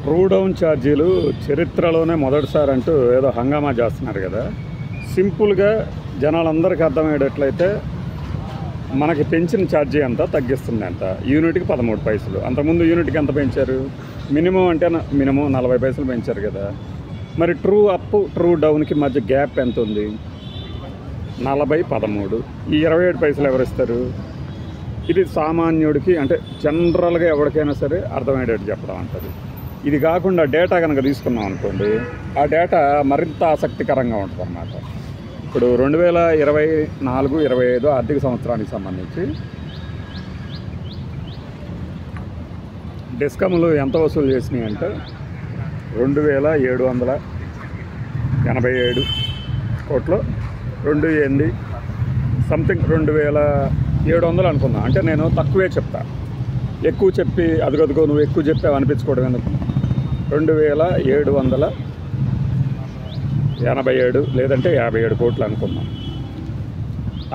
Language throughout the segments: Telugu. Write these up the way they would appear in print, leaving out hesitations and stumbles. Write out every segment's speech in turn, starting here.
ట్రూ డౌన్ ఛార్జీలు చరిత్రలోనే మొదటిసారి అంటూ ఏదో హంగామా చేస్తున్నారు కదా. సింపుల్గా జనాలందరికీ అర్థమయ్యేటట్లయితే మనకి పెంచిన ఛార్జీ ఎంత, తగ్గిస్తుంది ఎంత, యూనిట్కి 13 పైసలు. అంతకుముందు యూనిట్కి ఎంత పెంచారు? మినిమం అంటే మినిమం 40 పైసలు పెంచారు కదా. మరి ట్రూ అప్ ట్రూ డౌన్కి మధ్య గ్యాప్ ఎంత ఉంది? 40, 13. ఈ 27 పైసలు ఎవరిస్తారు? ఇది సామాన్యుడికి అంటే జనరల్గా ఎవరికైనా సరే అర్థమయ్యేటట్టు చెప్పడం అంటది. ఇది కాకుండా డేటా కనుక తీసుకున్నాం అనుకోండి, ఆ డేటా మరింత ఆసక్తికరంగా ఉంటుంది అన్నమాట. ఇప్పుడు 2024-25 ఆర్థిక సంవత్సరానికి సంబంధించి డిస్కమ్లు ఎంత వసూలు చేసినాయి అంటే 2787 కోట్లు, 28 సంథింగ్ 2700 అనుకుందాం. అంటే నేను తక్కువే చెప్తా, ఎక్కువ చెప్పి అదిగదుగో నువ్వు ఎక్కువ చెప్పావు అనిపించుకోవడం ఎందుకు. 2787 లేదంటే 57 కోట్లు అనుకుందాం.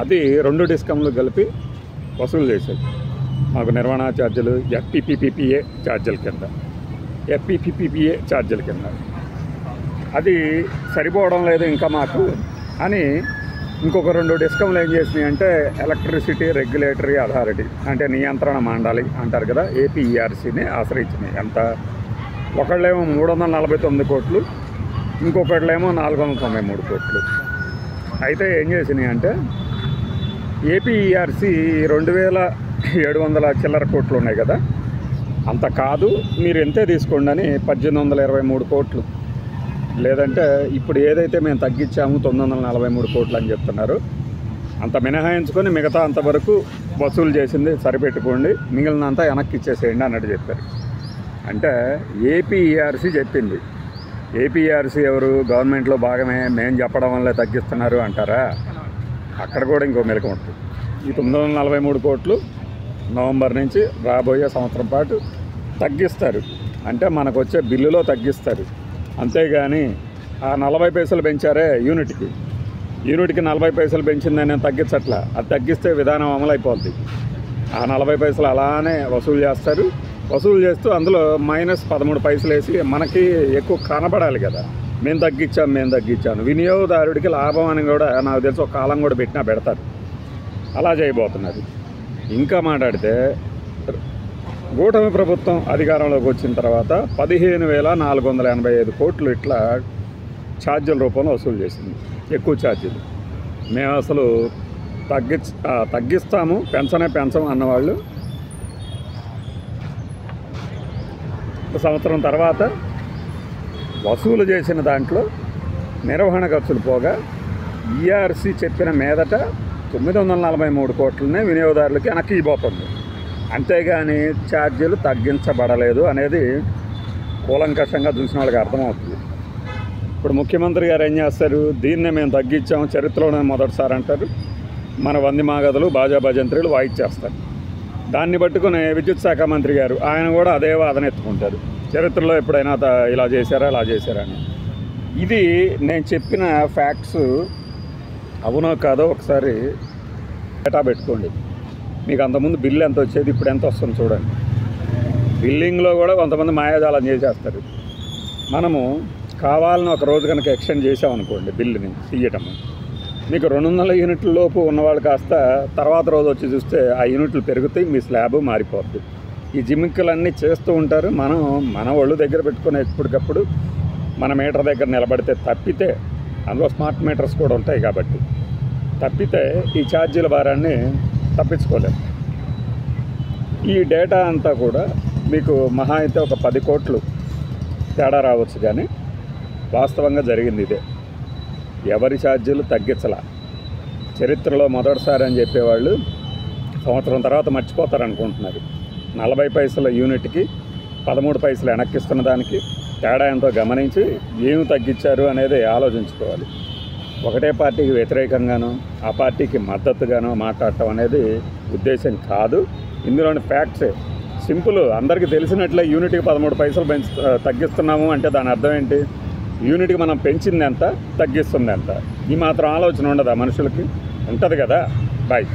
అది 2 డిస్కమ్లు కలిపి వసూలు చేసేది. మాకు నిర్వహణ ఛార్జీలు ఎఫ్పిపిపిపిఏ ఛార్జీల కింద అది సరిపోవడం లేదు ఇంకా మాకు అని ఇంకొక 2 డిస్కమ్లు ఏం చేసినాయి అంటే ఎలక్ట్రిసిటీ రెగ్యులేటరీ అథారిటీ అంటే నియంత్రణ మండలి అంటారు కదా, ఏపీఈఆర్సీని ఆశ్రయించినాయి. ఎంత? ఒకళ్ళేమో 349 కోట్లు, ఇంకొకళ్ళేమో 493 కోట్లు. అయితే ఏం చేసినాయి అంటే ఏపీఈఆర్సీ 2700 చిల్లర కోట్లు ఉన్నాయి కదా, అంత కాదు మీరు ఎంతే తీసుకోండి అని 1823 కోట్లు, లేదంటే ఇప్పుడు ఏదైతే మేము తగ్గించాము 943 కోట్లు అని చెప్తున్నారు, అంత మినహాయించుకొని మిగతా అంతవరకు వసూలు చేసింది సరిపెట్టుకోండి, మిగిలినంతా వెనక్కి ఇచ్చేసేయండి అన్నట్టు చెప్పారు. అంటే ఏపీఈఆర్సీ చెప్పింది. ఏపీఈఆర్సీ ఎవరు? గవర్నమెంట్లో భాగమే, మేము చెప్పడం వల్లే తగ్గిస్తున్నారు అంటారా? అక్కడ కూడా ఇంకో మెలకు ఉంటుంది. ఈ 943 కోట్లు నవంబర్ నుంచి రాబోయే సంవత్సరం పాటు తగ్గిస్తారు. అంటే మనకు వచ్చే బిల్లులో తగ్గిస్తారు. అంతేగాని ఆ 40 పైసలు పెంచారే యూనిట్కి 40 పైసలు పెంచిందని తగ్గించట్లా. అది తగ్గిస్తే విధానం అమలైపోద్ది. ఆ 40 పైసలు అలానే వసూలు చేస్తారు. వసూలు చేస్తూ అందులో -13 పైసలు వేసి మనకి ఎక్కువ కనబడాలి కదా, మేము తగ్గించాను. వినియోగదారుడికి లాభం అని కూడా నాకు తెలిసి ఒక కాలం కూడా పెట్టినా పెడతారు. అలా చేయబోతున్నారు. ఇంకా మాట్లాడితే కూటమి ప్రభుత్వం అధికారంలోకి వచ్చిన తర్వాత 15,485 కోట్లు ఇట్లా ఛార్జీల రూపంలో వసూలు చేసింది, ఎక్కువ ఛార్జీలు. మేము అసలు తగ్గిస్తాము, పెంచము అన్నవాళ్ళు సంవత్సరం తర్వాత వసూలు చేసిన దాంట్లో నిర్వహణ ఖర్చులు పోగా ఈఆర్సీ చెప్పిన మీదట 943 కోట్లనే వినియోగదారులకి వెనక్కి ఇవ్వబోతుంది. అంతేగాని ఛార్జీలు తగ్గించబడలేదు అనేది కూలంకషంగా చూసిన వాళ్ళకి అర్థమవుతుంది. ఇప్పుడు ముఖ్యమంత్రి గారు ఏం చేస్తారు? దీన్నే మేము తగ్గించాము, చరిత్రలోనే మొదటిసారి అంటారు. మన వంది మాగదులు బాజా భజంత్రులు వాయిచ్చేస్తారు. దాన్ని పట్టుకుని విద్యుత్ శాఖ మంత్రి గారు ఆయన కూడా అదే వాదన ఎత్తుకుంటారు, చరిత్రలో ఎప్పుడైనా ఇలా చేశారా అని. ఇది నేను చెప్పిన ఫ్యాక్ట్స్ అవునో కాదో ఒకసారి డేటా పెట్టుకోండి. మీకు అంతకుముందు బిల్లు ఎంత వచ్చేది, ఇప్పుడు ఎంత వస్తుంది చూడండి. బిల్లింగ్లో కూడా కొంతమంది మాయాజాలం చేసేస్తారు. మనము కావాలని ఒక రోజు కనుక ఎక్స్టెండ్ చేసామనుకోండి బిల్లుని తీయటము, మీకు 200 యూనిట్ల లోపు ఉన్నవాళ్ళు కాస్త తర్వాత రోజు వచ్చి చూస్తే ఆ యూనిట్లు పెరుగుతాయి, మీ స్లాబ్ మారిపోద్ది. ఈ జిమ్మిక్కులన్నీ చేస్తూ ఉంటారు. మన ఒళ్ళు దగ్గర పెట్టుకుని ఎప్పటికప్పుడు మన మీటర్ దగ్గర నిలబడితే తప్పితే, అందులో స్మార్ట్ మీటర్స్ కూడా ఉంటాయి కాబట్టి తప్పితే ఈ ఛార్జీల భారాన్ని తప్పించుకోలేము. ఈ డేటా అంతా కూడా మీకు మహా అయితే ఒక 10 కోట్లు తేడా రావచ్చు, కానీ వాస్తవంగా జరిగింది ఇదే. ఎవరి ఛార్జీలు తగ్గించలా. చరిత్రలో మొదటిసారి అని చెప్పేవాళ్ళు సంవత్సరం తర్వాత మర్చిపోతారనుకుంటున్నారు. 40 పైసల యూనిట్కి 13 పైసలు వెనక్కిస్తున్న దానికి తేడా ఎంతో గమనించి ఏమి తగ్గించారు అనేది ఆలోచించుకోవాలి. ఒకటే పార్టీకి వ్యతిరేకంగానో ఆ పార్టీకి మద్దతుగానో మాట్లాడటం అనేది ఉద్దేశం కాదు. ఇందులోని ఫ్యాక్ట్సే సింపుల్, అందరికీ తెలిసినట్లే. యూనిట్కి 13 పైసలు తగ్గిస్తున్నాము అంటే దాని అర్థం ఏంటి? యూనిట్కి మనం పెంచింది ఎంత, తగ్గిస్తుంది ఎంత, ఈ మాత్రం ఆలోచన ఉండదా మనుషులకి? ఉంటుంది కదా. బాయ్.